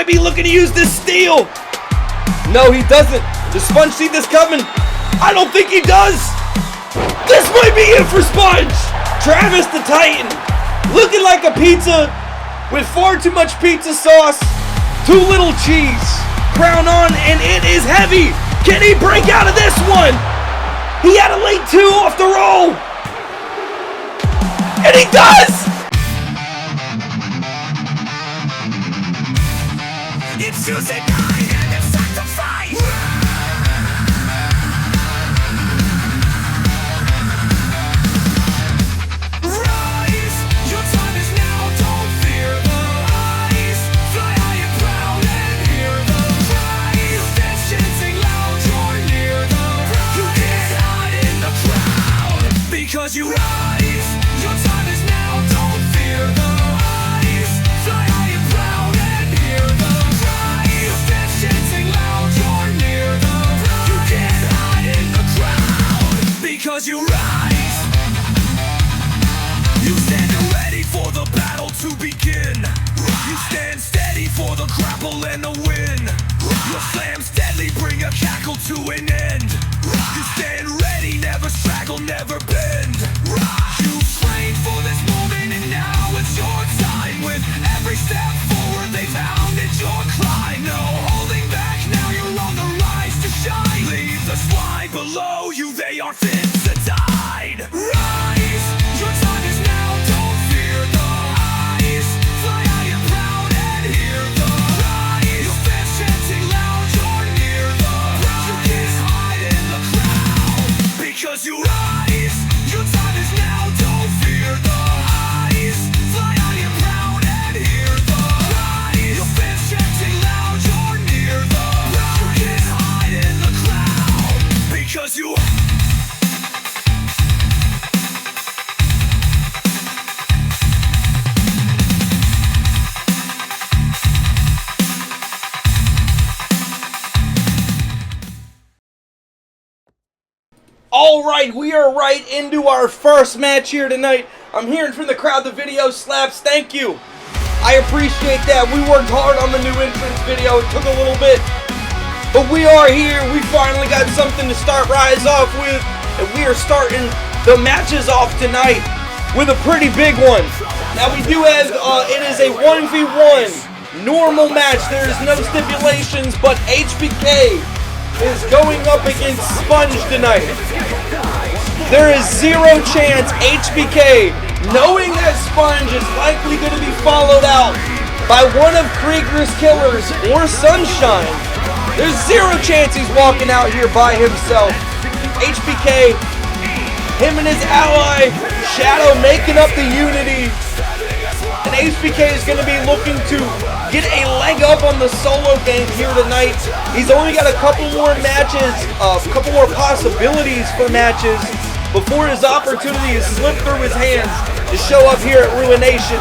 might be looking to use this steal. No, he doesn't. Does Sponge see this coming? I don't think he does. This might be it for Sponge. Travis the Titan, looking like a pizza with far too much pizza sauce, too little cheese. Crown on, and it is heavy. Can he break out of this one? He had a late 2 off the roll. And he does! It's Tuesday night and it's time to fight. Ryze, your time is now, don't fear the eyes. Fly high and proud and hear the cries. Fans chanting loud, you're near the rise. You can't hide in the crowd, because you rise. Your time is now, don't fear the eyes. Fly high and proud and hear the cries. Fans chanting loud, you're near the rise. You can't hide in the crowd, because you rise. You stand ready for the battle to begin. You stand steady for the grapple and the win. Your slam's deadly, bring a cackle to an end. You stand ready, never straggle, never bend. You trained for this moment and now it's your time. With every step forward they pounded your climb. No holding back, now you're on the rise to shine. Leave the slide below you, they are fit to die. Rise, your time is now, don't fear the eyes. Fly high and proud and hear the rise. Your fans chanting loud, you're near the rise. You can't hide in the crowd, because you rise. Your time is now, don't fear the eyes. Fly high and proud and hear the rise. Your fans chanting loud, you're near the rise. You can't hide in the crowd, because you. Alright, we are right into our first match here tonight. I'm hearing from the crowd the video slaps. Thank you. I appreciate that. We worked hard on the new entrance video. It took a little bit. But we are here. We finally got something to start Ryze off with. And we are starting the matches off tonight with a pretty big one. Now we do have, it is a 1v1 normal match. There is no stipulations, but HBK is going up against Sponge tonight. There is zero chance HBK, knowing that Sponge is likely going to be followed out by one of Krieger's killers or Sunshine, there's zero chance he's walking out here by himself. HBK, him and his ally Shadow making up the unity, and HBK is going to be looking to get a leg up on the solo game here tonight. He's only got a couple more matches, a couple more possibilities for matches before his opportunity is slipped through his hands to show up here at Ruination.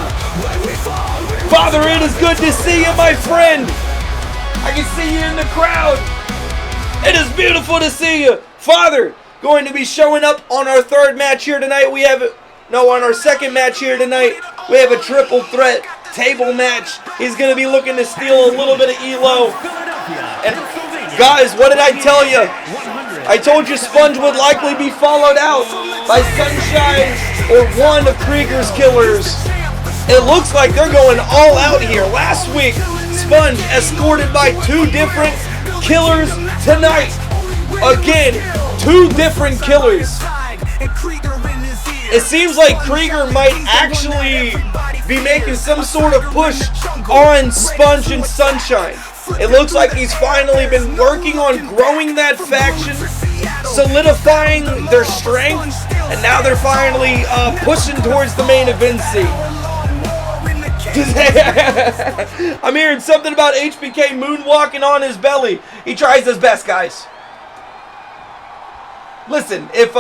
Father, it is good to see you, my friend. I can see you in the crowd. It is beautiful to see you. Father, going to be showing up on our third match here tonight. On our second match here tonight, we have a triple threat table match. He's going to be looking to steal a little bit of elo. And guys, what did I tell you? I told you Sponge would likely be followed out by Sunshine or one of Krieger's killers. It looks like they're going all out here. Last week, Sponge escorted by 2 different killers. Tonight, again, 2 different killers. It seems like Krieger might actually be making some sort of push on Sponge and Sunshine. It looks like he's finally been working on growing that faction, solidifying their strength, and now they're finally pushing towards the main event scene. I'm hearing something about HBK moonwalking on his belly. He tries his best, guys. Listen, if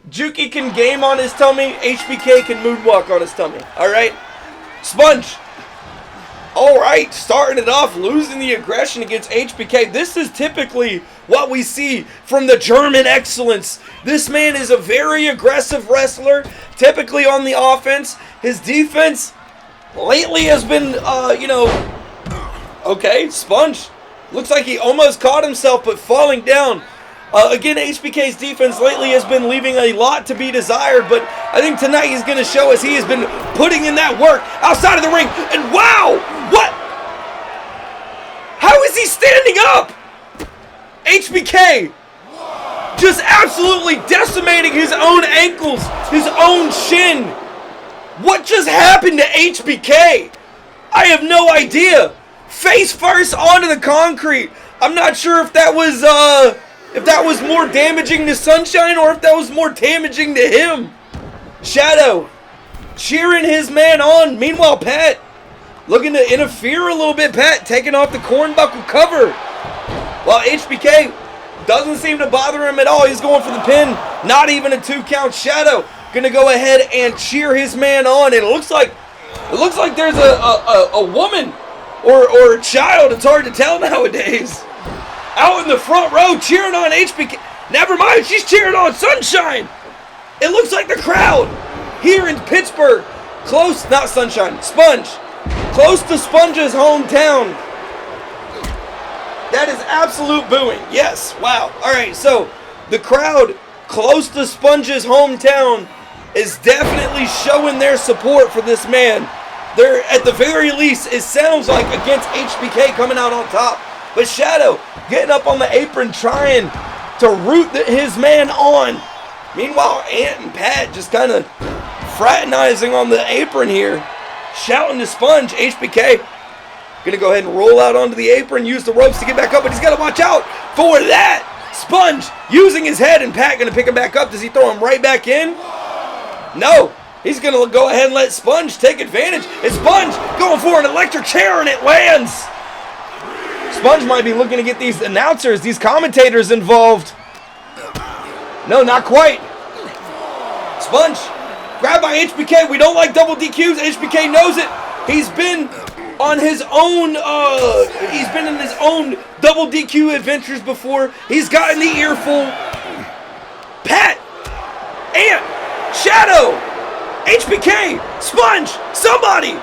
Jukey can game on his tummy, HBK can moonwalk on his tummy. Alright? Sponge. Alright, starting it off, losing the aggression against HBK. This is typically what we see from the German excellence. This man is a very aggressive wrestler, typically on the offense. His defense lately has been, you know, okay, Sponge. Looks like he almost caught himself, but falling down. Again, HBK's defense lately has been leaving a lot to be desired, but I think tonight he's going to show us he has been putting in that work outside of the ring. And wow, what? How is he standing up? HBK just absolutely decimating his own ankles, his own shin. What just happened to HBK? I have no idea. Face first onto the concrete. I'm not sure if that was more damaging to Sunshine or if that was more damaging to him. Shadow cheering his man on. Meanwhile, Pat looking to interfere a little bit. Pat taking off the cornbuckle cover. While HBK doesn't seem to bother him at all. He's going for the pin. Not even a 2 count. Shadow gonna go ahead and cheer his man on. And it looks like there's a woman or a child. It's hard to tell nowadays. Out in the front row cheering on HBK. Never mind, she's cheering on Sunshine. It looks like the crowd here in Pittsburgh, close, not Sunshine, Sponge, close to Sponge's hometown. That is absolute booing. Yes, wow. All right, so the crowd close to Sponge's hometown is definitely showing their support for this man. They're, at the very least, it sounds like against HBK coming out on top. But Shadow getting up on the apron trying to root his man on. Meanwhile, Ant and Pat just kind of fraternizing on the apron here. Shouting to Sponge. HBK gonna go ahead and roll out onto the apron, use the ropes to get back up, but he's got to watch out for that. Sponge using his head, and Pat gonna pick him back up. Does he throw him right back in? No. He's gonna go ahead and let Sponge take advantage. And Sponge going for an electric chair, and it lands. Sponge might be looking to get these announcers, these commentators involved. No, not quite. Sponge grabbed by HBK. We don't like double DQs. HBK knows it. He's been on his own, he's been in his own double DQ adventures before. He's gotten the earful. Pat, Ant, Shadow, HBK, Sponge, somebody.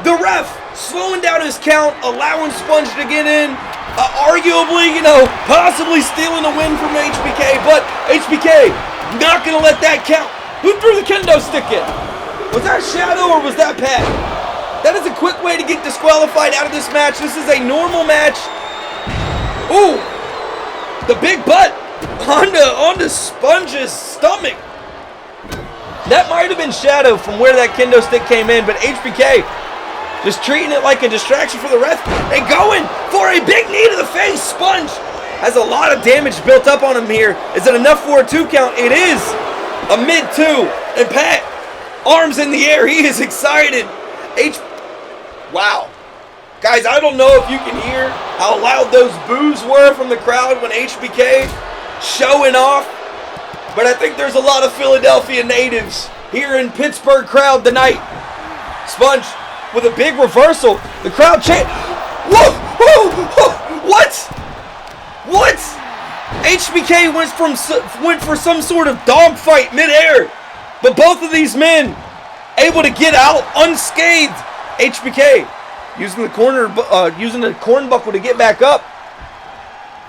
The ref slowing down his count, allowing Sponge to get in. Arguably, you know, possibly stealing a win from HBK, but HBK not going to let that count. Who threw the kendo stick in? Was that Shadow or was that Pat? That is a quick way to get disqualified out of this match. This is a normal match. Ooh, the big butt onto Sponge's stomach. That might have been Shadow from where that kendo stick came in, but HBK just treating it like a distraction for the ref and going for a big knee to the face. Sponge has a lot of damage built up on him here. Is it enough for a 2 count? It is a mid-2. And Pat, arms in the air. He is excited. Wow. Guys, I don't know if you can hear how loud those boos were from the crowd when HBK showing off, but I think there's a lot of Philadelphia natives here in Pittsburgh crowd tonight. Sponge with a big reversal. The crowd chant. Whoa! Whoa! Whoa! What? What? HBK went for some sort of dogfight midair, but both of these men able to get out unscathed. HBK using the cornbuckle to get back up,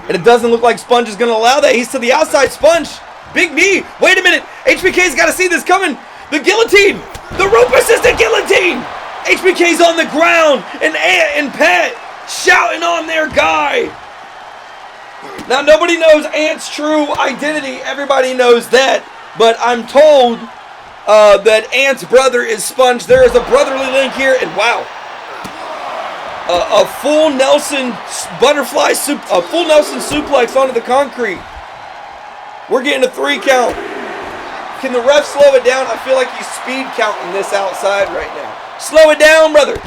and it doesn't look like Sponge is going to allow that. He's to the outside. Sponge, big knee. Wait a minute. HBK's got to see this coming. The guillotine, the rope assisted guillotine. HBK's on the ground, and Ant and Pat shouting on their guy. Now nobody knows Ant's true identity. Everybody knows that, but I'm told that Ant's brother is Sponge. There is a brotherly link here, and wow, a full Nelson suplex onto the concrete. We're getting a 3 count. Can the ref slow it down? I feel like he's speed counting this outside right now. Slow it down, brother.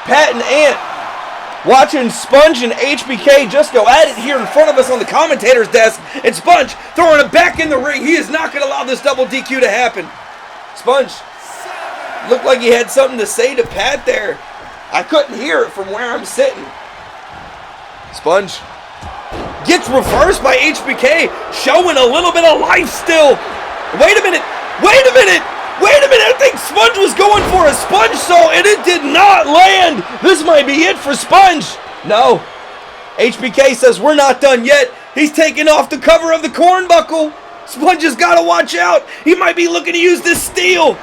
Pat and Ant watching Sponge and HBK just go at it here in front of us on the commentator's desk, and Sponge throwing it back in the ring. He is not going to allow this double DQ to happen. Sponge looked like he had something to say to Pat there. I couldn't hear it from where I'm sitting. Sponge gets reversed by HBK, showing a little bit of life still. Wait a minute. Wait a minute. Wait a minute, I think Sponge was going for a sponge saw and it did not land. This might be it for Sponge. No. HBK says we're not done yet. He's taking off the cover of the cornbuckle. Sponge has got to watch out. He might be looking to use this steel.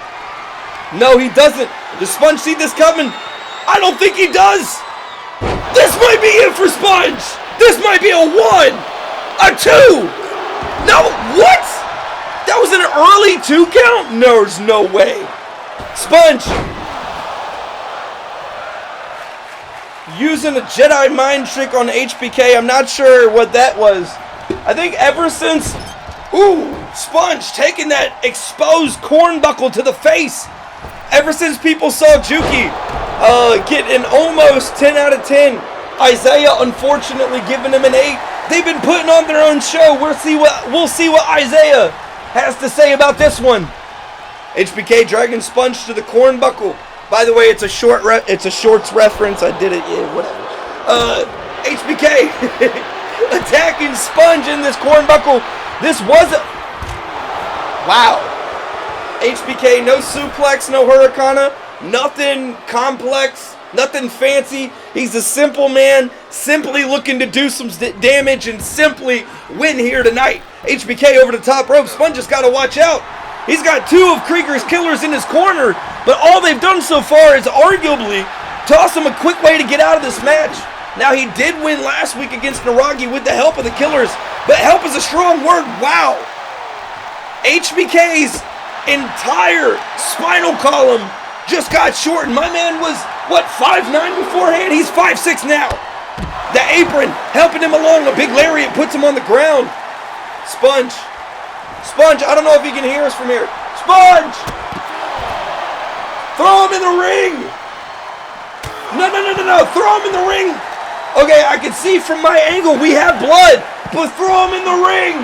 No, he doesn't. Does Sponge see this coming? I don't think he does. This might be it for Sponge. This might be a 1, a 2. No, what? That was an early 2 count? No, there's no way. Sponge. Using a Jedi mind trick on HBK. I'm not sure what that was. I think ever since... Ooh, Sponge taking that exposed cornbuckle to the face. Ever since people saw Jukey get an almost 10 out of 10. Isaiah, unfortunately, giving him an 8. They've been putting on their own show. We'll see what Isaiah has to say about this one. HBK dragging Sponge to the cornbuckle. By the way, it's a shorts reference. I did it. Yeah, whatever. HBK attacking Sponge in this cornbuckle. This was a... Wow. HBK, no suplex, no hurricane, nothing complex, nothing fancy. He's a simple man, simply looking to do some damage and simply win here tonight. HBK over the top rope. Sponge just got to watch out. He's got 2 of Krieger's killers in his corner, but all they've done so far is arguably toss him a quick way to get out of this match. Now, he did win last week against Nuraghi with the help of the killers, but help is a strong word. Wow. HBK's entire spinal column just got shortened. My man was, what, 5'9" beforehand? He's 5'6" now. The apron helping him along. A big lariat puts him on the ground. Sponge. Sponge, I don't know if he can hear us from here. Sponge! Throw him in the ring! No. Throw him in the ring! Okay, I can see from my angle we have blood, but throw him in the ring!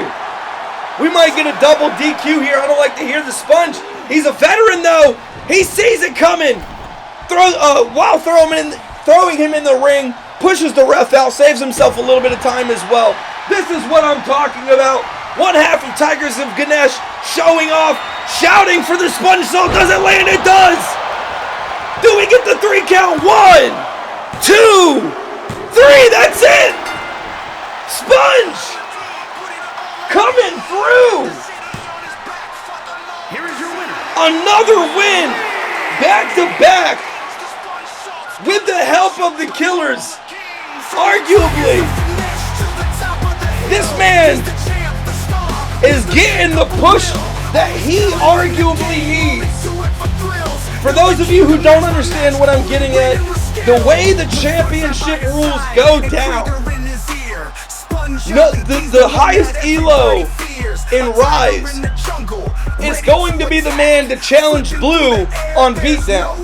We might get a double DQ here. I don't like to hear the Sponge. He's a veteran, though. He sees it coming. While throwing him in the ring, pushes the ref out, saves himself a little bit of time as well. This is what I'm talking about. One half of Tigers of Ganesh showing off, shouting for the Sponge saw. Does it land? It does. Do we get the 3 count? 1, 2, 3. That's it. Sponge coming through. Here is your winner. Another win, back to back, with the help of the killers. Arguably, this man is getting the push that he arguably needs. For those of you who don't understand what I'm getting at, the way the championship rules go down, the highest ELO in Ryze is going to be the man to challenge Blue on BeatDown.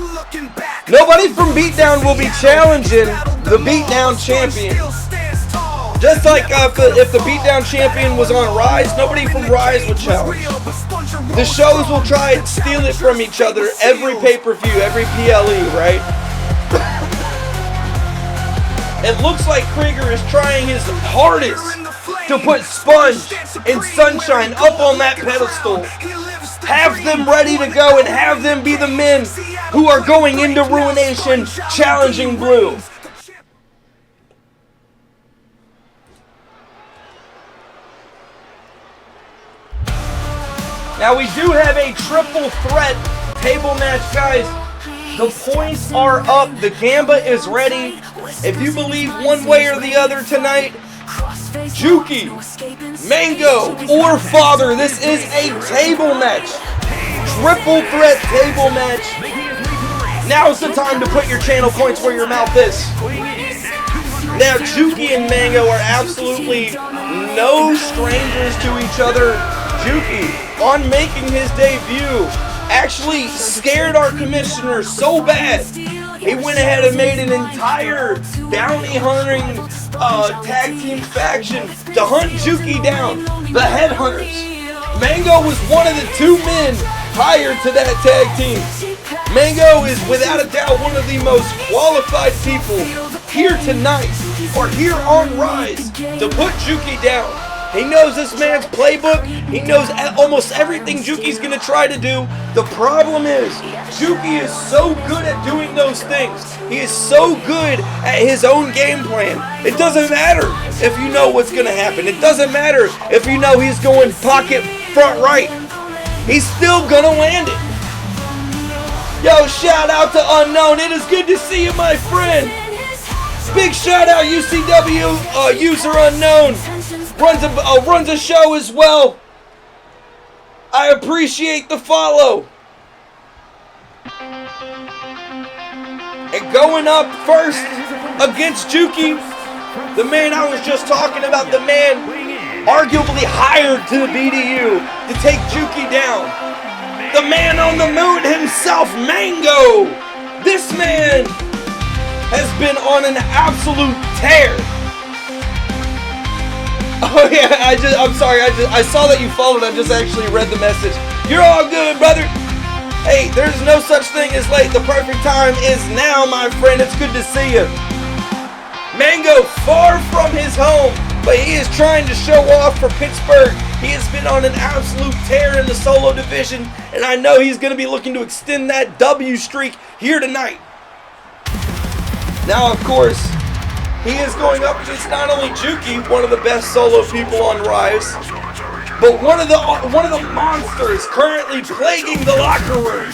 Nobody from BeatDown will be challenging the BeatDown champion. Just like if the BeatDown champion was on Ryze, nobody from Ryze would challenge. The shows will try and steal it from each other every pay-per-view, every PLE, right? It looks like Krieger is trying his hardest to put Sponge and Sunshine up on that pedestal. Have them ready to go and have them be the men who are going into Ruination challenging Blue. Now we do have a triple threat table match, guys. The points are up. The gambit is ready. If you believe one way or the other tonight, Jukey, Mango, or Father, this is a table match. Triple threat table match. Now's the time to put your channel points where your mouth is. Now, Jukey and Mango are absolutely no strangers to each other. Jukey, on making his debut, actually scared our commissioner so bad, he went ahead and made an entire bounty hunting tag team faction to hunt Jukey down, the Headhunters. Mango was one of the 2 men hired to that tag team. Mango is without a doubt one of the most qualified people here tonight, or here on Ryze, to put Jukey down. He knows this man's playbook. He knows almost everything Jukey's going to try to do. The problem is, Jukey is so good at doing those things. He is so good at his own game plan. It doesn't matter if you know what's going to happen. It doesn't matter if you know he's going pocket front right. He's still going to land it. Yo, shout out to Unknown. It is good to see you, my friend. Big shout out UCW user Unknown. Runs a show as well. I appreciate the follow. And going up first against Jukey, the man I was just talking about, the man arguably hired to the BDU to take Jukey down. The man on the moon himself, Mango. This man has been on an absolute tear. Oh yeah, I'm sorry, I saw that you followed, I just actually read the message. You're all good, brother. Hey, there's no such thing as late. The perfect time is now, my friend. It's good to see you. Mango, far from his home, but he is trying to show off for Pittsburgh. He has been on an absolute tear in the solo division, and I know he's going to be looking to extend that W streak here tonight. Now, of course, he is going up against not only Jukey, one of the best solo people on Ryze, but one of the monsters currently plaguing the locker room,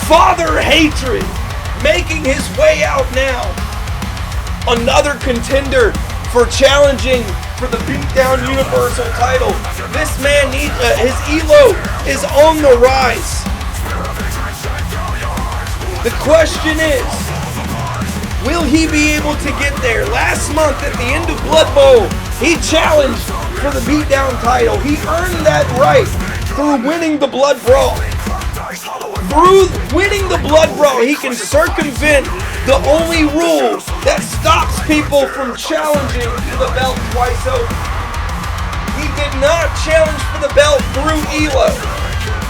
FatherHatred, making his way out now. Another contender for challenging for the BeatDown Universal title. This man needs his elo is on the rise. The question is, will he be able to get there? Last month at the end of Blood Bowl, he challenged for the BeatDown title. He earned that right through winning the Blood Brawl. Through winning the Blood Brawl, he can circumvent the only rule that stops people from challenging for the belt twice over. He did not challenge for the belt through elo.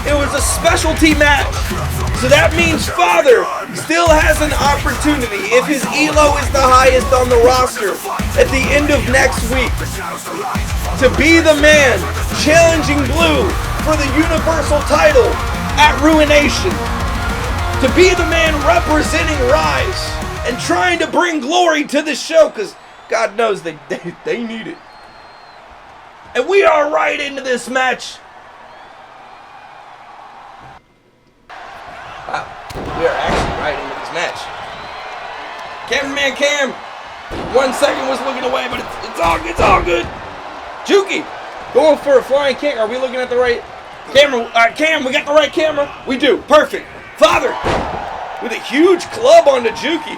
It was a specialty match. So that means Father still has an opportunity, if his elo is the highest on the roster at the end of next week, to be the man challenging Blue for the Universal title at Ruination. To be the man representing Ryze and trying to bring glory to the show, because God knows they need it. And we are right into this match. Wow, we are actually right into this match. Cameraman Cam, 1 second was looking away, but it's all good. Jukey, going for a flying kick. Are we looking at the right camera? Cam, we got the right camera? We do, perfect. Father, with a huge club onto Jukey.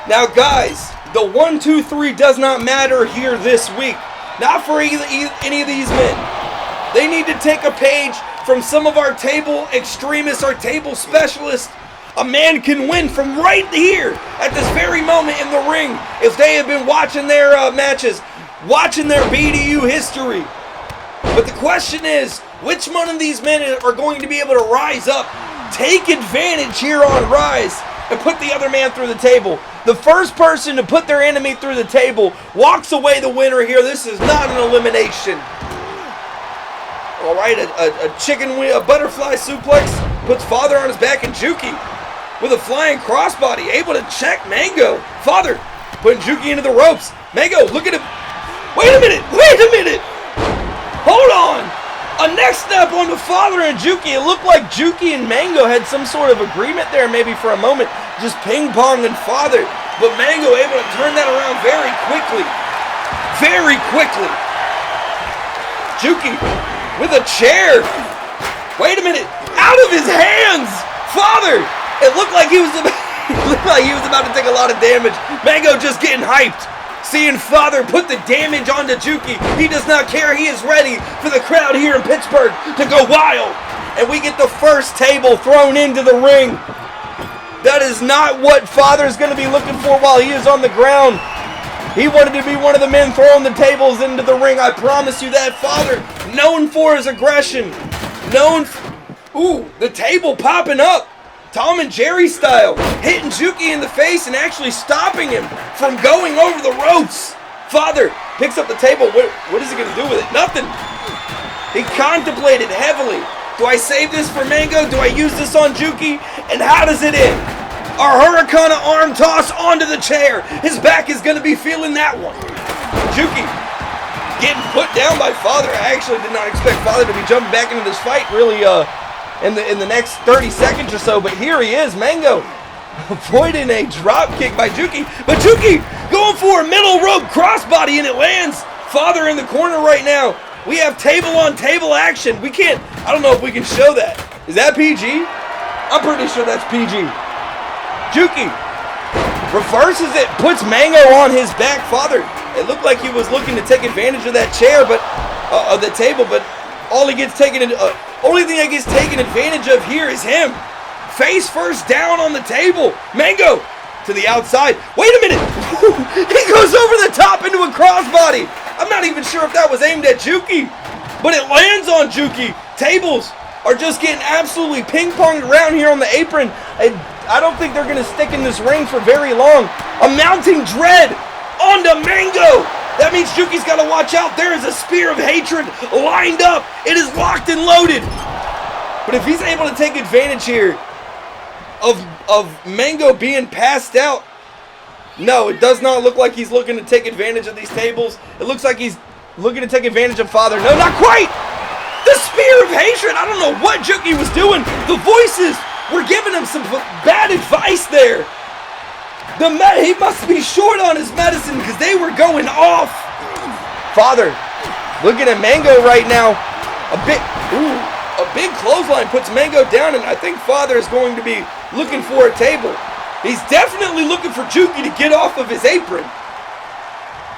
Now guys, the 1, 2, 3 does not matter here this week. Not for any of these men. They need to take a page from some of our table extremists, our table specialists. A man can win from right here at this very moment in the ring if they have been watching their matches, watching their BDU history. But the question is, which one of these men are going to be able to rise up, take advantage here on Ryze, and put the other man through the table? The first person to put their enemy through the table walks away the winner here. This is not an elimination. All right, a butterfly suplex puts Father on his back, and Jukey with a flying crossbody, able to check Mango. Father putting Jukey into the ropes. Mango, look at him. Wait a minute. Hold on. A next step on the Father and Jukey. It looked like Jukey and Mango had some sort of agreement there maybe for a moment, just ping-ponging Father. But Mango able to turn that around very quickly. Very quickly. Jukey with a chair. Wait a minute. Out of his hands. Father. It looked like he was about to take a lot of damage. Mango just getting hyped. Seeing Father put the damage onto Jukey. He does not care. He is ready for the crowd here in Pittsburgh to go wild. And we get the first table thrown into the ring. That is not what Father's going to be looking for while he is on the ground. He wanted to be one of the men throwing the tables into the ring. I promise you that. Father, known for his aggression. Ooh, the table popping up. Tom and Jerry style. Hitting Jukey in the face and actually stopping him from going over the ropes. Father picks up the table. What is he going to do with it? Nothing. He contemplated heavily. Do I save this for Mango? Do I use this on Jukey? And how does it end? A Hurricane arm toss onto the chair. His back is going to be feeling that one. Jukey getting put down by Father. I actually did not expect Father to be jumping back into this fight really in the next 30 seconds or so. But here he is, Mango, avoiding a drop kick by Jukey. But Jukey going for a middle rope crossbody, and it lands. Father in the corner right now. We have table on table action. We can't, I don't know if we can show that. Is that PG? I'm pretty sure that's PG. Jukey reverses it, puts Mango on his back. Father, it looked like he was looking to take advantage of that chair, but of the table, but only thing that gets taken advantage of here is him. Face first down on the table. Mango to the outside. Wait a minute. He goes over the top into a crossbody. I'm not even sure if that was aimed at Jukey, but it lands on Jukey. Tables are just getting absolutely ping-ponged around here on the apron. I don't think they're going to stick in this ring for very long. A mounting dread onto Mango. That means Jukey's got to watch out. There is a spear of hatred lined up. It is locked and loaded. But if he's able to take advantage here of Mango being passed out, no, it does not look like he's looking to take advantage of these tables. It looks like he's looking to take advantage of Father. No, not quite. The spear of hatred. I don't know what Jukey was doing. The voices were giving him some bad advice there. He must be short on his medicine because they were going off. Father looking at Mango right now. A big clothesline puts Mango down, and I think Father is going to be looking for a table. He's definitely looking for Jukey to get off of his apron.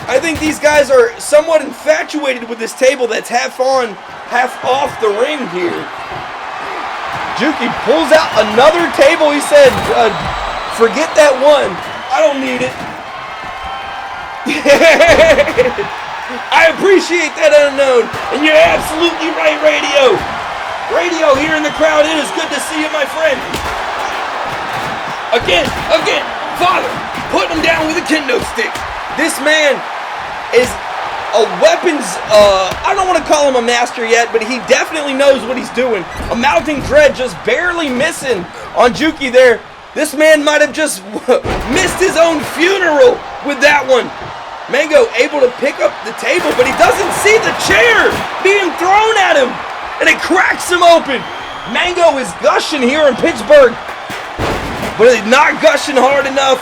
I think these guys are somewhat infatuated with this table that's half on, half off the ring here. Jukey pulls out another table. He said, forget that one. I don't need it. I appreciate that, Unknown. And you're absolutely right, Radio. Radio here in the crowd. It is good to see you, my friend. Again, Father, putting him down with a kendo stick. This man is a weapons, I don't want to call him a master yet, but he definitely knows what he's doing. A mounting dread just barely missing on Jukey there. This man might have just missed his own funeral with that one. Mango able to pick up the table, but he doesn't see the chair being thrown at him, and it cracks him open. Mango is gushing here in Pittsburgh, but he's not gushing hard enough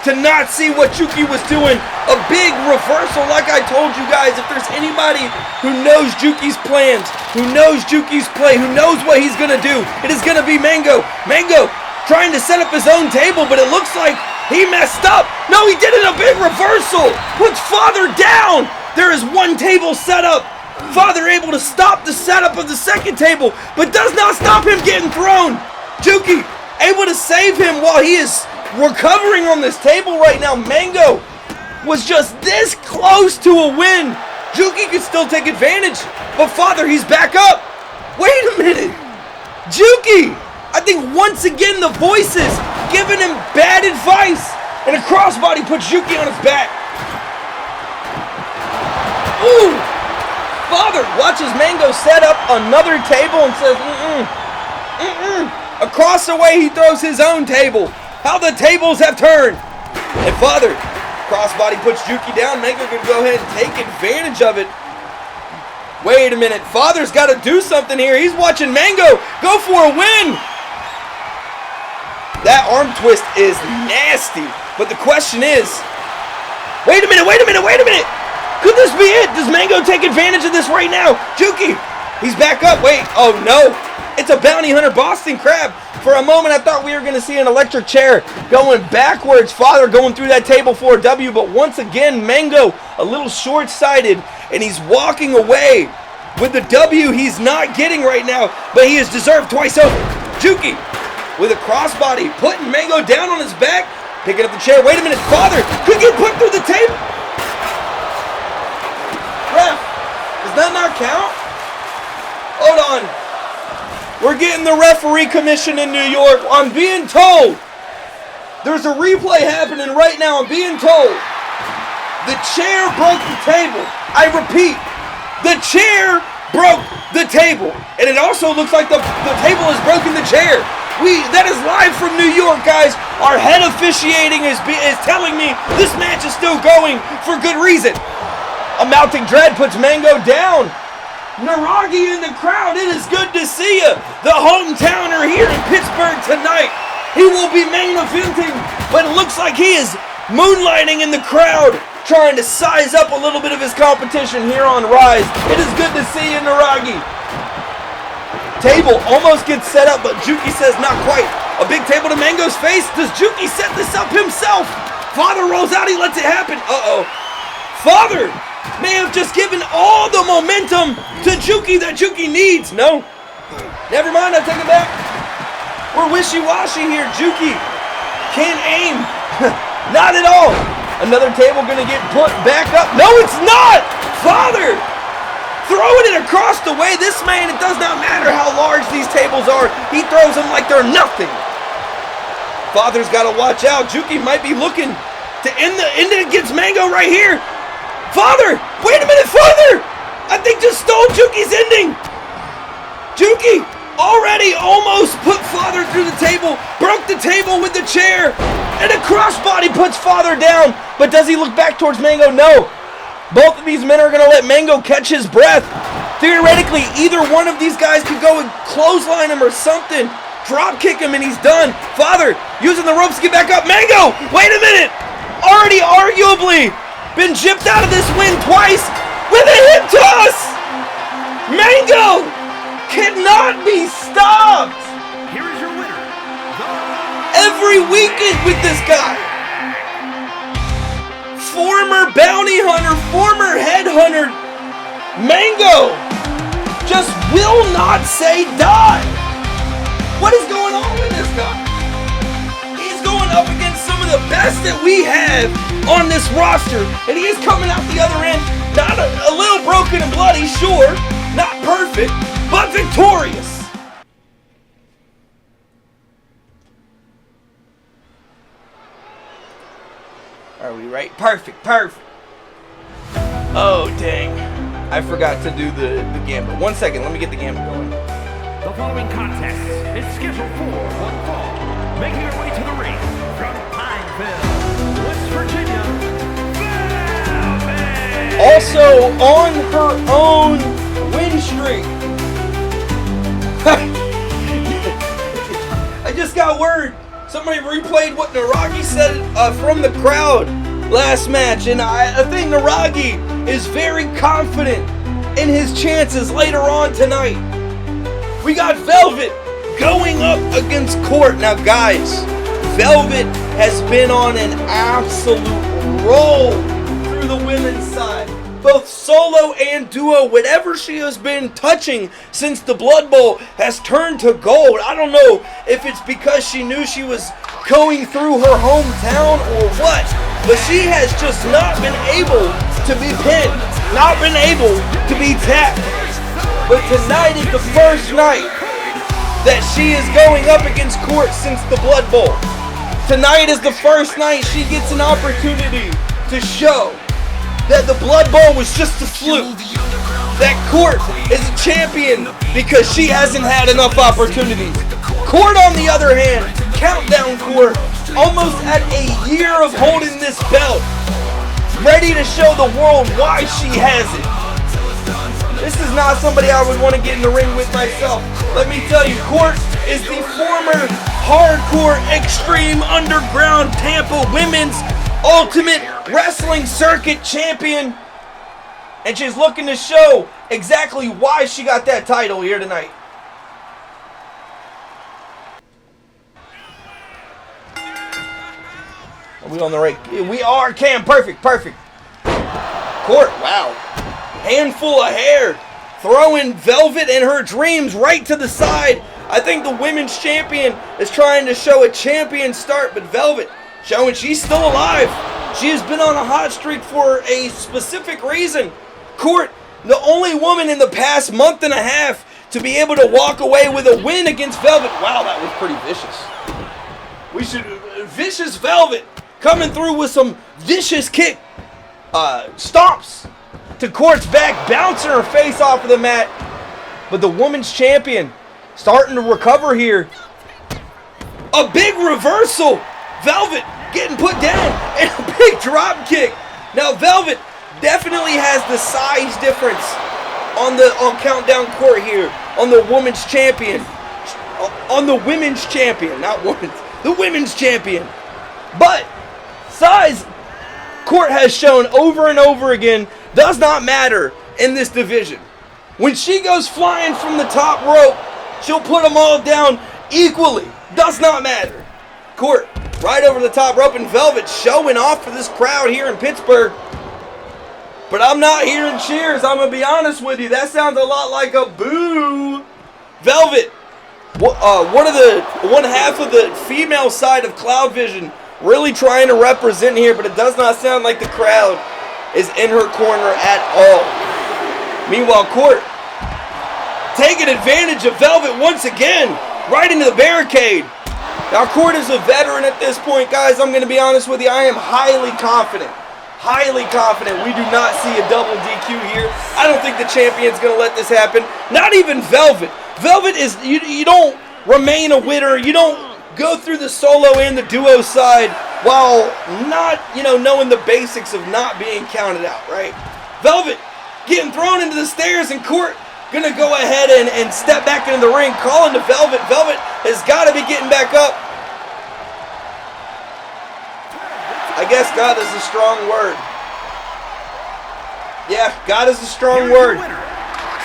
to not see what Jukey was doing. A big reversal, like I told you guys. If there's anybody who knows Jukey's plans, who knows Jukey's play, who knows what he's going to do, it is going to be Mango. Mango trying to set up his own table, but it looks like he messed up. No, he did it, a big reversal. Puts Father down. There is one table set up. Father able to stop the setup of the second table, but does not stop him getting thrown. Jukey able to save him while he is recovering on this table right now. Mango was just this close to a win. Jukey could still take advantage, but Father, he's back up. Wait a minute. Jukey, I think once again the voices giving him bad advice, and a crossbody puts Jukey on his back. Ooh. Father watches Mango set up another table and says, Across the way, he throws his own table. How the tables have turned. And Father, crossbody puts Jukey down. Mango can go ahead and take advantage of it. Wait a minute. Father's got to do something here. He's watching Mango go for a win. That arm twist is nasty. But the question is, wait a minute. Could this be it? Does Mango take advantage of this right now? Jukey, he's back up. Wait, oh no. It's a Bounty Hunter Boston Crab. For a moment, I thought we were going to see an electric chair going backwards. Father going through that table for a W, but once again, Mango a little short-sighted, and he's walking away with the W he's not getting right now, but he has deserved twice over. Jukey with a crossbody, putting Mango down on his back, picking up the chair. Wait a minute, Father could get put through the table. Ref, does that not count? Hold on. We're getting the referee commission in New York. I'm being told there's a replay happening right now. I'm being told The chair broke the table. I repeat, the chair broke the table. And it also looks like the table has broken the chair. That is live from New York, guys. Our head officiating is telling me this match is still going for good reason. A mounting dread puts Mango down. Nuraghi in the crowd, it is good to see you. The hometowner here in Pittsburgh tonight. He will be main eventing, but it looks like he is moonlighting in the crowd, trying to size up a little bit of his competition here on Ryze. It is good to see you, Nuraghi. Table almost gets set up, but Jukey says not quite. A big table to Mango's face. Does Jukey set this up himself? Father rolls out, he lets it happen. Uh-oh. Father may have just given all the momentum to Jukey that Jukey needs. No. Never mind, I take it back. We're wishy-washy here. Jukey can't aim. Not at all. Another table gonna get put back up. No, it's not! Father! Throwing it across the way. This man, it does not matter how large these tables are. He throws them like they're nothing. Father's gotta watch out. Jukey might be looking to end it against Mango right here. Father! Wait a minute, Father! I think just stole Jukey's ending! Jukey already almost put Father through the table, broke the table with the chair, and a crossbody puts Father down. But does he look back towards Mango? No. Both of these men are going to let Mango catch his breath. Theoretically, either one of these guys could go and clothesline him or something. Drop kick him and he's done. Father using the ropes to get back up. Mango! Wait a minute! Already arguably been gypped out of this win twice with a hip toss! Mango cannot be stopped! Here is your winner. Every weekend with this guy. Former bounty hunter, former headhunter, Mango just will not say die. What is going on with this guy? He's going up against some of the best that we have on this roster, and he is coming out the other end, not a little broken and bloody, sure, not perfect, but victorious. Are we right? Perfect, perfect. Oh, dang. I forgot to do the gambit. 1 second, let me get the gambit going. The following contest is scheduled for one fall. Making her way to the ring from Pineville, West Virginia, Velvet. Also on her own win streak. I just got word. Somebody replayed what Nuraghi said from the crowd last match, and I think Nuraghi is very confident in his chances later on tonight. We got Velvet going up against Kourt. Now, guys, Velvet has been on an absolute roll through the women's side. Both solo and duo, whatever she has been touching since the Blood Bowl has turned to gold. I don't know if it's because she knew she was going through her hometown or what, but she has just not been able to be pinned, not been able to be tapped. But tonight is the first night that she is going up against Kourt since the Blood Bowl. Tonight is the first night she gets an opportunity to show that the Blood Bowl was just a fluke. That Kourt is a champion because she hasn't had enough opportunities. Kourt, on the other hand, countdown Kourt, almost at a year of holding this belt, ready to show the world why she has it. This is not somebody I would want to get in the ring with myself. Let me tell you, Kourt is the former hardcore extreme underground Tampa women's Ultimate Wrestling Circuit champion, and she's looking to show exactly why she got that title here tonight. Are we on the right? We are, Cam. Perfect, perfect. Kourt, wow. Handful of hair, throwing Velvet and her dreams right to the side. I think the women's champion is trying to show a champion start, but Velvet showing she's still alive. She has been on a hot streak for a specific reason. Kourt, the only woman in the past month and a half to be able to walk away with a win against Velvet. Wow, that was pretty vicious. Vicious Velvet coming through with some vicious kick. stomps to Court's back, bouncing her face off of the mat. But the women's champion starting to recover here. A big reversal. Velvet getting put down and a big drop kick. Now Velvet definitely has the size difference on Countdown Court here on the women's champion. On the women's champion, not women's. The women's champion. But size, Court has shown over and over again, does not matter in this division. When she goes flying from the top rope, she'll put them all down equally. Does not matter. Court right over the top rope, and Velvet showing off for this crowd here in Pittsburgh. But I'm not hearing cheers. I'm going to be honest with you. That sounds a lot like a boo. Velvet, one half of the female side of Cloud Vision, really trying to represent here, but it does not sound like the crowd is in her corner at all. Meanwhile, Court taking advantage of Velvet once again, right into the barricade. Now, Court is a veteran at this point, guys. I'm going to be honest with you. I am highly confident. Highly confident we do not see a double DQ here. I don't think the champion's going to let this happen. Not even Velvet. Velvet is, you don't remain a winner. You don't go through the solo and the duo side while not, knowing the basics of not being counted out, right? Velvet getting thrown into the stairs, and Court gonna go ahead and step back into the ring, calling to Velvet. Velvet has got to be getting back up. I guess God is a strong word. Yeah, God is a strong word.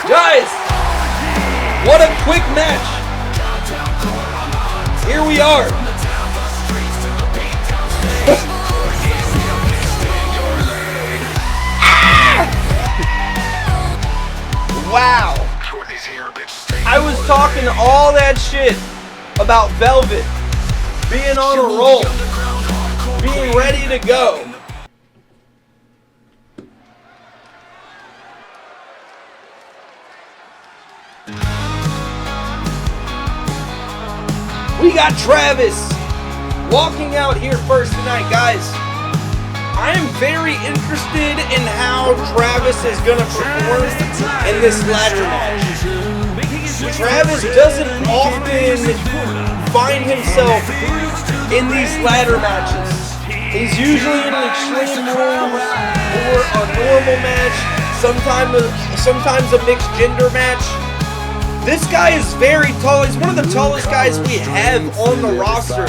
Guys, what a quick match. Here we are. Wow. I was talking all that shit about Velvet being on a roll, being ready to go. We got Travis walking out here first tonight, guys. I am very interested in how Travis is going to perform in this ladder match. Travis doesn't often find himself in these ladder matches. He's usually in an Extreme Rules or a normal match, sometimes a mixed gender match. This guy is very tall. He's one of the tallest guys we have on the roster.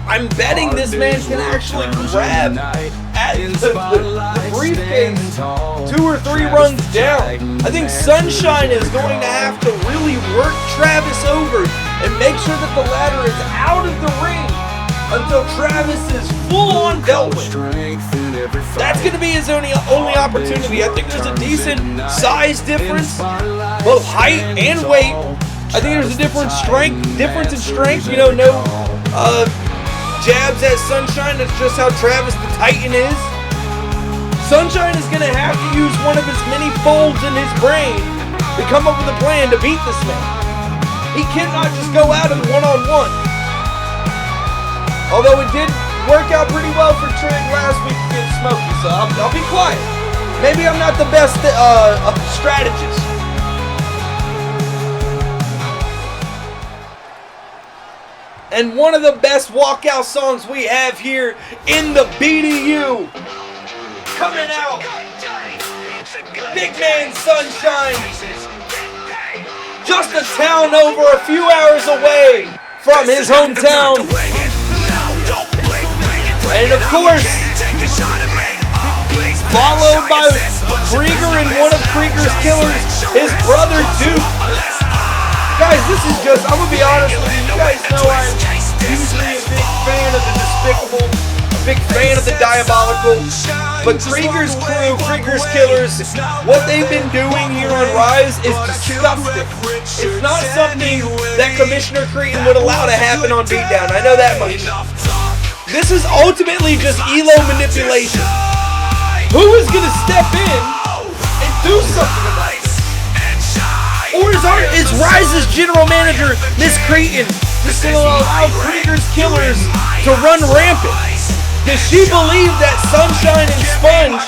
I'm betting this man can actually grab at the briefcase 2 or 3 runs down. I think Sunshine is going to have to really work Travis over and make sure that the ladder is out of the ring until Travis is full on dealt with. That's going to be his only opportunity. I think there's a decent size difference, both height and weight. I think there's a difference in strength. No jabs at Sunshine. That's just how Travis the Titan is. Sunshine is going to have to use one of his many folds in his brain to come up with a plan to beat this man. He cannot just go at him one-on-one. Although it did work out pretty well for Trig last week against Smokey, so I'll be quiet. Maybe I'm not the best strategist. And one of the best walkout songs we have here in the BDU. Coming out, Big Man Sunshine. Just a town over, a few hours away from his hometown. And of course, followed by Krieger and one of Krieger's killers, his brother Duke. Guys, this is just, I'm going to be honest with you. You guys know I'm usually a big fan of the despicable, a big fan of the diabolical. But Krieger's crew, Krieger's killers, what they've been doing here on Ryze is disgusting. It's not something that Commissioner Creighton would allow to happen on BeatDown. I know that much. This is ultimately just ELO manipulation. Who is going to step in and do something about it? Or is Ryze's general manager, Miss Creighton, just going to allow Krieger's killers to run rampant? Does she believe that Sunshine and Sponge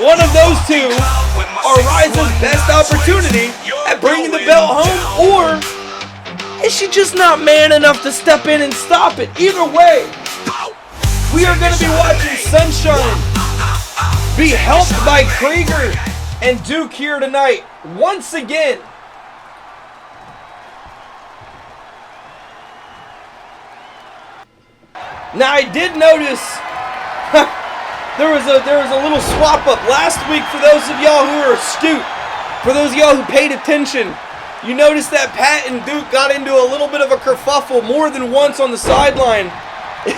one of those two are Ryze's best opportunity at bringing the belt home, or is she just not man enough to step in and stop it? Either way, we are going to be watching Sunshine be helped by Krieger and Duke here tonight, once again. Now I did notice there was a little swap up last week. For those of y'all who are astute, for those of y'all who paid attention, you noticed that Pat and Duke got into a little bit of a kerfuffle more than once on the sideline.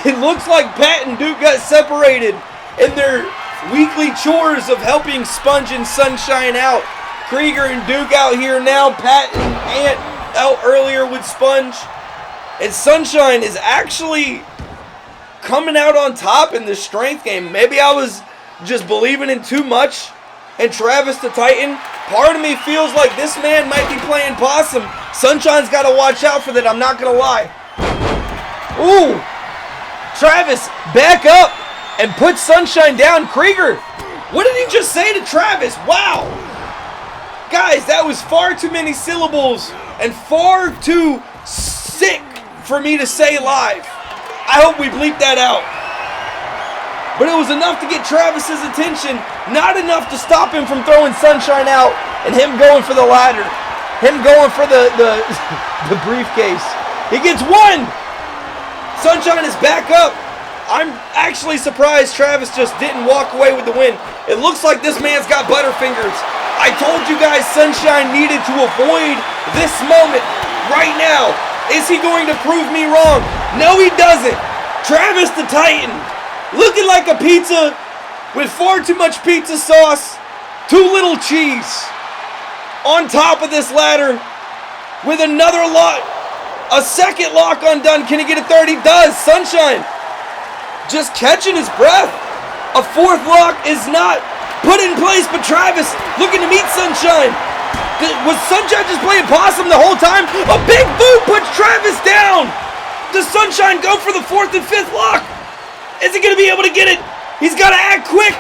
It looks like Pat and Duke got separated in their weekly chores of helping Sponge and Sunshine out. Krieger and Duke out here now. Pat and Ant out earlier with Sponge. And Sunshine is actually coming out on top in the strength game. Maybe I was just believing in too much. And Travis the Titan, part of me feels like this man might be playing possum. Sunshine's got to watch out for that, I'm not going to lie. Ooh! Travis, back up and put Sunshine down. Krieger, what did he just say to Travis? Wow! Guys, that was far too many syllables and far too sick for me to say live. I hope we bleep that out. But it was enough to get Travis's attention, not enough to stop him from throwing Sunshine out and him going for the ladder. Him going for the briefcase. He gets one! Sunshine is back up. I'm actually surprised Travis just didn't walk away with the win. It looks like this man's got butterfingers. I told you guys Sunshine needed to avoid this moment right now. Is he going to prove me wrong? No, he doesn't. Travis the Titan, looking like a pizza with far too much pizza sauce, too little cheese. On top of this ladder with another lock, a second lock undone. Can he get a third? He does. Sunshine just catching his breath. A fourth lock is not put in place, but Travis looking to meet Sunshine. Was Sunshine just playing possum the whole time? A big boot puts Travis down. Does Sunshine go for the fourth and fifth lock? Is he going to be able to get it? He's got to act quick.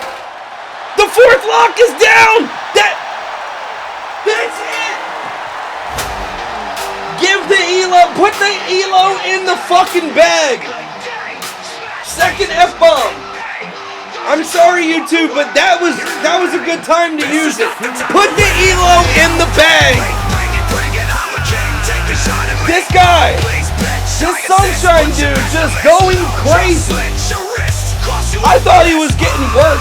The fourth lock is down. That's it. Give the ELO. Put the ELO in the fucking bag. Second F-bomb. I'm sorry, YouTube, but that was a good time to use it. Put the ELO in the bag. This guy, this Sunshine dude, just going crazy. I thought he was getting worked.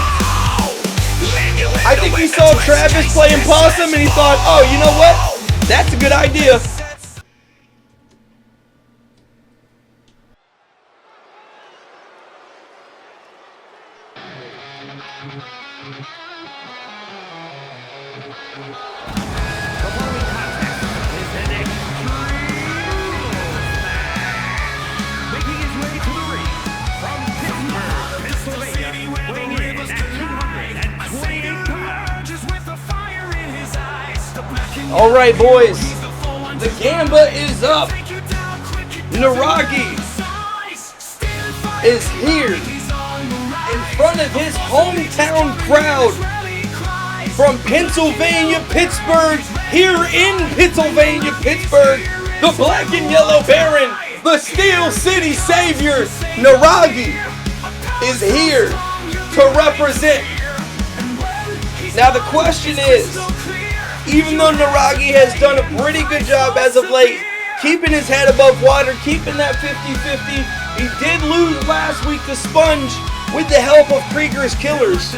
I think he saw Travis playing possum and he thought, oh, you know what? That's a good idea. Making his way to the ring from Pittsburgh, Pennsylvania, weighing in at 228 pounds. With the fire in his eyes. All right, boys, the gamba is up. Nuraghi is here in front of his hometown crowd from Pennsylvania, Pittsburgh. Here in Pennsylvania, Pittsburgh, the black and yellow Baron, the Steel City Savior, Nuraghi, is here to represent. Now the question is, even though Nuraghi has done a pretty good job as of late, keeping his head above water, keeping that 50-50, he did lose last week to Sponge with the help of Krieger's Killers.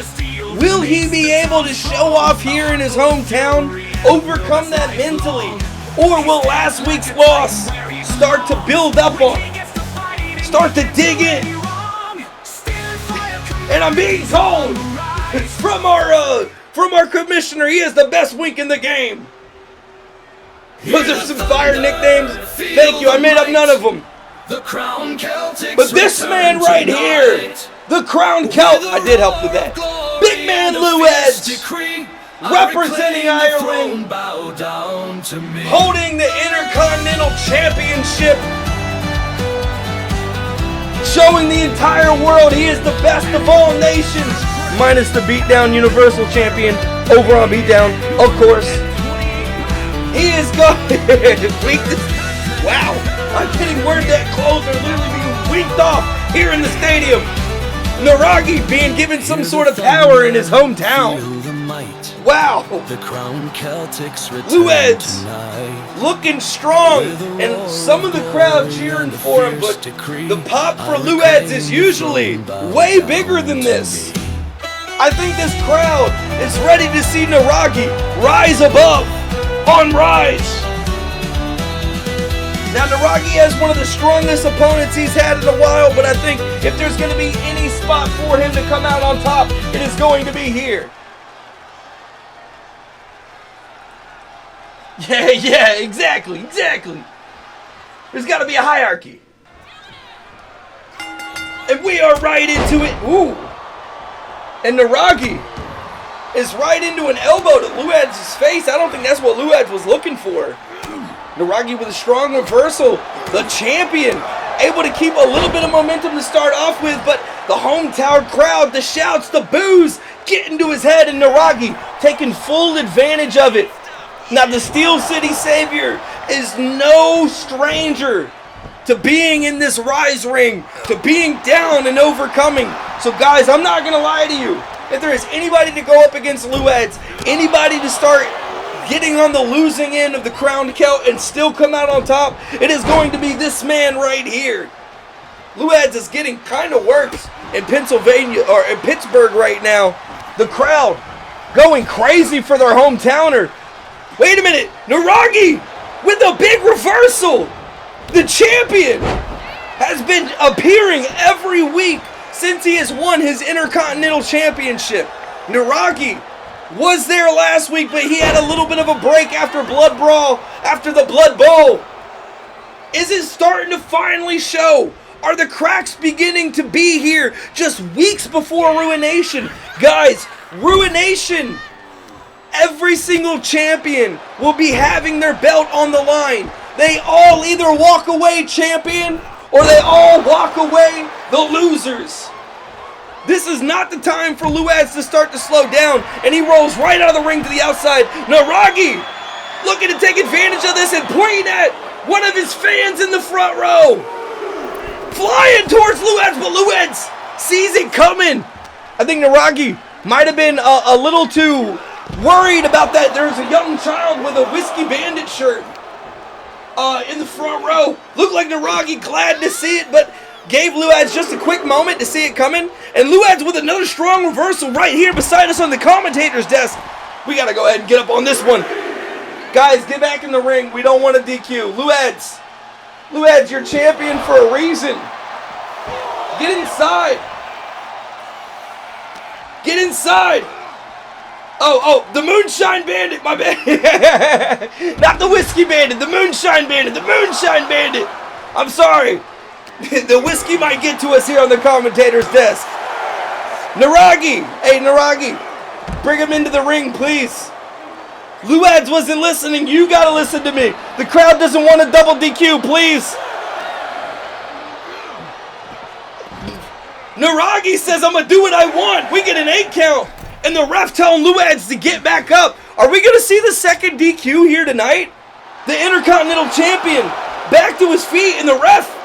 Will he be able to show off here in his hometown, overcome that mentally, or will last week's loss start to build up on it, start to dig in? And I'm being told from our commissioner, he is the best wink in the game. Those are some fire nicknames. Thank you, I made up none of them. But this man right here, the Crown Celt, I did help with that. Big man Luaddz, representing Ireland, holding the Intercontinental Championship, showing the entire world he is the best of all nations. minus the BeatDown Universal Champion over on BeatDown, of course. He is going. Wow, I'm getting word that clothes are literally being winked off here in the stadium. Nuraghi being given some sort of power in his hometown. Wow. Luaddz looking strong, and some of the crowd cheering for him, but the pop for Luaddz is usually way bigger than this. I think this crowd is ready to see Nuraghi rise above on Ryze. Now, Nuraghi has one of the strongest opponents he's had in a while, but I think if there's going to be any spot for him to come out on top, it is going to be here. Yeah, exactly. There's got to be a hierarchy. And we are right into it. Ooh. And Nuraghi is right into an elbow to Luadd's face. I don't think that's what Luaddz was looking for. Nuraghi with a strong reversal. The champion able to keep a little bit of momentum to start off with, but the hometown crowd, the shouts, the boos, getting to his head, and Nuraghi taking full advantage of it. Now, the Steel City Savior is no stranger to being in this Ryze ring, to being down and overcoming. So, guys, I'm not going to lie to you. If there is anybody to go up against Luaddz, anybody to start getting on the losing end of the crown count and still come out on top, it is going to be this man right here. Luaddz is getting kind of worked in Pennsylvania, or in Pittsburgh right now. The crowd going crazy for their hometowner. Wait a minute, Nuraghi with a big reversal. The champion has been appearing every week since he has won his Intercontinental Championship. Nuraghi was there last week, but he had a little bit of a break after Blood Brawl, after the Blood Bowl. Is it starting to finally show? Are the cracks beginning to be here just weeks before Ruination? Guys, Ruination, every single champion will be having their belt on the line. They all either walk away champion or they all walk away the losers. This is not the time for Luaddz to start to slow down, and he rolls right out of the ring to the outside. Nuraghi looking to take advantage of this and pointing at one of his fans in the front row. Flying towards Luaddz, but Luaddz sees it coming. I think Nuraghi might have been a little too worried about that. There's a young child with a Whiskey Bandit shirt in the front row. Looked like Nuraghi glad to see it, but gave Luaddz just a quick moment to see it coming. And Luaddz with another strong reversal right here beside us on the commentator's desk. We got to go ahead and get up on this one. Guys, get back in the ring. We don't want to DQ. Luaddz, you're champion for a reason. Get inside. Get inside. Oh, the Moonshine Bandit, my bad. Not the Whiskey Bandit, the Moonshine Bandit, the Moonshine Bandit. I'm sorry. The whiskey might get to us here on the commentator's desk. Nuraghi, hey Nuraghi, bring him into the ring, please. Luaddz wasn't listening. You gotta listen to me. The crowd doesn't want a double DQ, please. Nuraghi says, I'm gonna do what I want. We get an 8 count. And the ref telling Luaddz to get back up. Are we gonna see the second DQ here tonight? The Intercontinental Champion back to his feet, and the ref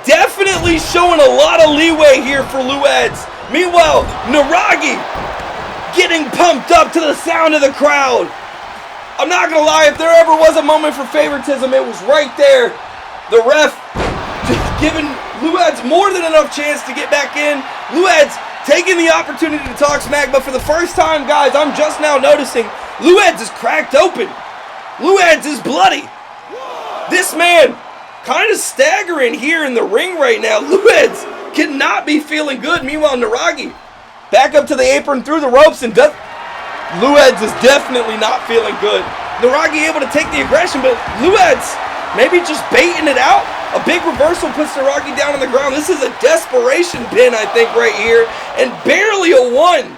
definitely showing a lot of leeway here for Luaddz. Meanwhile, Nuraghi getting pumped up to the sound of the crowd. I'm not gonna lie, if there ever was a moment for favoritism, it was right there. The ref just giving Luaddz more than enough chance to get back in. Luaddz taking the opportunity to talk smack, but for the first time, guys, I'm just now noticing Luaddz is cracked open. Luaddz is bloody. This man kind of staggering here in the ring right now. Luaddz cannot be feeling good. Meanwhile, Nuraghi back up to the apron through the ropes, and Luaddz is definitely not feeling good. Nuraghi able to take the aggression, but Luaddz maybe just baiting it out. A big reversal puts Nuraghi down on the ground. This is a desperation pin, I think, right here, and barely a 1.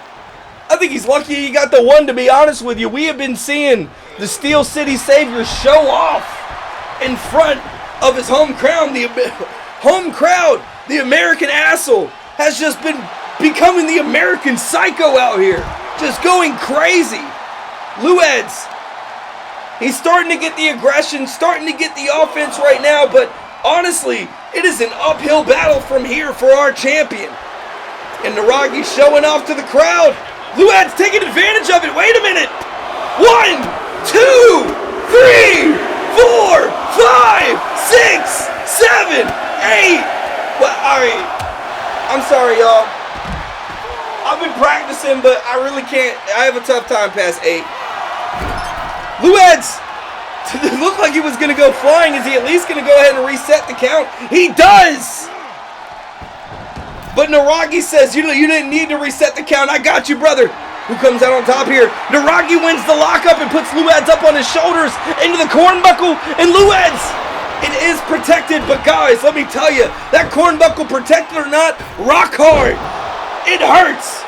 I think he's lucky he got the 1, to be honest with you. We have been seeing the Steel City Savior show off in front of his home crowd. The American Asshole has just been becoming the American Psycho out here. Just going crazy. Luaddz, he's starting to get the aggression, starting to get the offense right now, but honestly, it is an uphill battle from here for our champion. And Nuraghi showing off to the crowd. Luaddz taking advantage of it. Wait a minute. 1, 2, 3, 4, 5, 6, 7, 8. Well, alright. I'm sorry, y'all. I've been practicing, but I really can't. I have a tough time past 8. Luaddz, it looked like he was going to go flying. Is he at least going to go ahead and reset the count? He does! But Nuraghi says, you didn't need to reset the count. I got you, brother. Who comes out on top here? Nuraghi wins the lockup and puts Luaddz up on his shoulders into the cornbuckle. And Luaddz, it is protected. But guys, let me tell you, that cornbuckle, protected or not, rock hard. It hurts.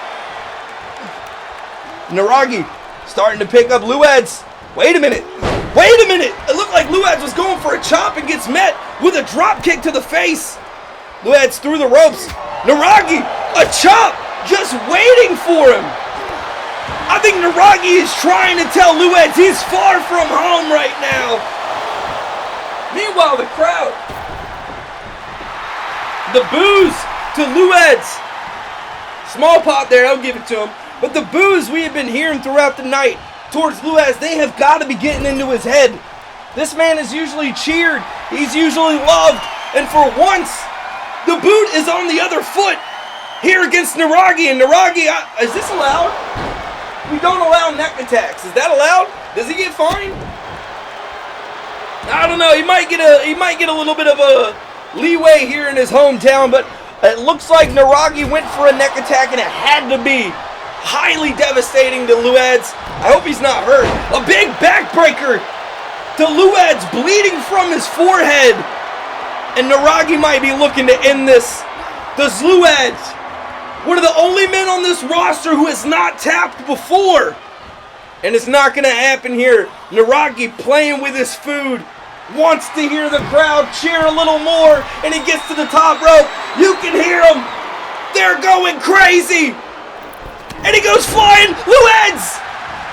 Nuraghi starting to pick up Luaddz. Wait a minute. Wait a minute. It looked like Luaddz was going for a chop and gets met with a drop kick to the face. Luaddz through the ropes. Nuraghi, a chop, just waiting for him. I think Nuraghi is trying to tell Luaddz he's far from home right now. Meanwhile, the crowd. The boos to Luaddz. Small pop there, I'll give it to him. But the boos we have been hearing throughout the night towards Luaddz, they have got to be getting into his head. This man is usually cheered. He's usually loved. And for once, the boot is on the other foot here against Nuraghi. And Nuraghi, is this allowed? We don't allow neck attacks. Is that allowed? Does he get fined? I don't know. He might get a little bit of a leeway here in his hometown, but it looks like Nuraghi went for a neck attack, and it had to be highly devastating to Luaddz. I hope he's not hurt. A big backbreaker to Luaddz, bleeding from his forehead. And Nuraghi might be looking to end this. Does Luaddz, one of the only men on this roster who has not tapped before, and it's not going to happen here. Nuraghi playing with his food, wants to hear the crowd cheer a little more, and he gets to the top rope. You can hear them. They're going crazy. And he goes flying. Luaddz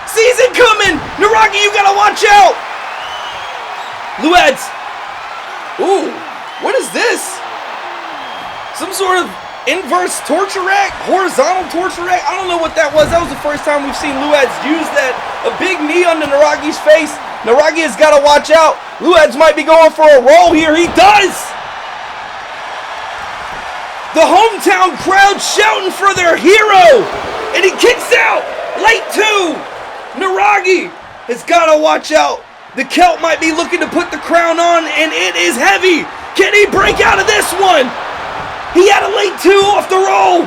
sees it coming. Nuraghi, you got to watch out. Luaddz. Ooh. What is this? Some sort of inverse torture rack? Horizontal torture rack? I don't know what that was. That was the first time we've seen Luaddz use that. A big knee onto Nuraghi's face. Nuraghi has got to watch out. Luaddz might be going for a roll here. He does! The hometown crowd shouting for their hero. And he kicks out. Late two. Nuraghi has got to watch out. The Celt might be looking to put the crown on, and it is heavy. Can he break out of this one? He had a late 2 off the roll.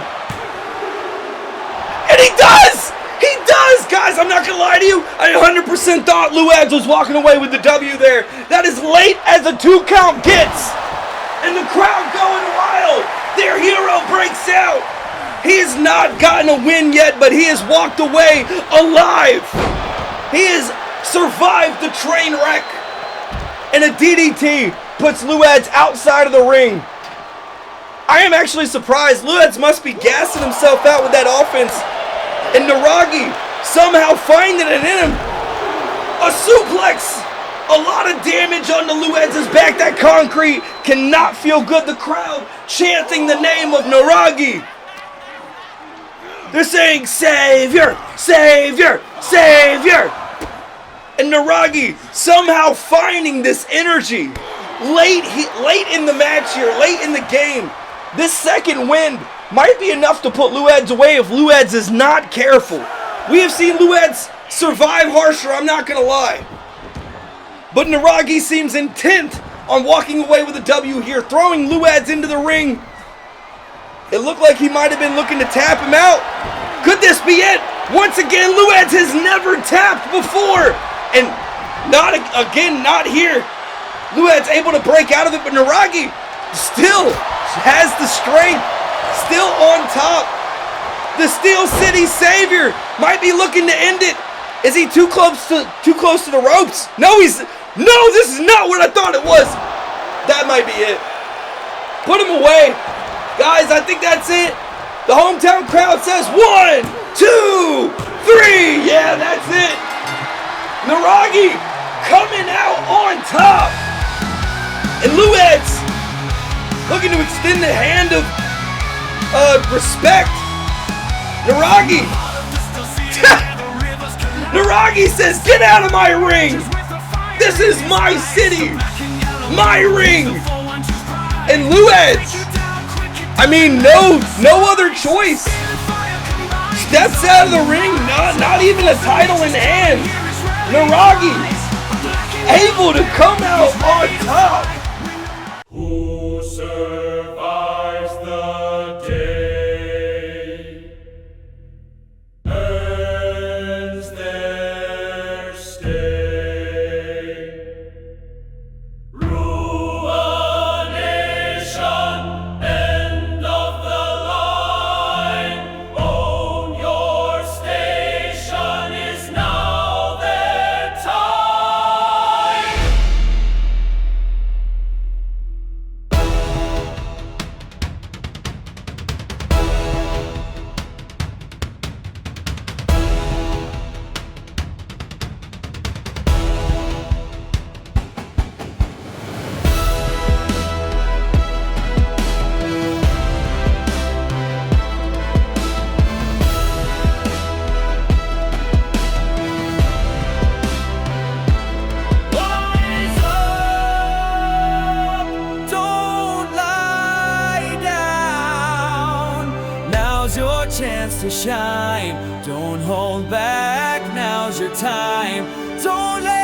And he does! He does! Guys, I'm not going to lie to you. I 100% thought Luaddz was walking away with the W there. That is late as a 2 count gets. And the crowd going wild. Their hero breaks out. He has not gotten a win yet, but he has walked away alive. He has survived the train wreck. And a DDT puts Luaddz outside of the ring. I am actually surprised. Luaddz must be gassing himself out with that offense. And Nuraghi somehow finding it in him. A suplex. A lot of damage onto Luaddz' back. That concrete cannot feel good. The crowd chanting the name of Nuraghi. They're saying, Savior, Savior, Savior. And Nuraghi somehow finding this energy late in the match here, late in the game. This second win might be enough to put Luaddz away if Luaddz is not careful. We have seen Luaddz survive harsher, I'm not going to lie. But Nuraghi seems intent on walking away with a W here, throwing Luaddz into the ring. It looked like he might have been looking to tap him out. Could this be it? Once again, Luaddz has never tapped before. And not here. Luaddz able to break out of it, but Nuraghi still has the strength, still on top. The Steel City Savior might be looking to end it. Is he too close to the ropes? No, this is not what I thought it was. That might be it. Put him away. Guys, I think that's it. The hometown crowd says 1, 2, 3. Yeah, that's it. Nuraghi coming out on top. And Luaddz looking to extend the hand of respect. Nuraghi. Nuraghi says, get out of my ring. This is my city. My ring. And Luaddz, I mean, no other choice. Steps out of the ring, not even a title in hand. Nuraghi able to come out on top. Who survives the day earns their stay. Ruination, end of the line. Own your station is now their time. Rise up, don't lie down. Now's your chance to shine. Don't hold back, now's your time. Don't let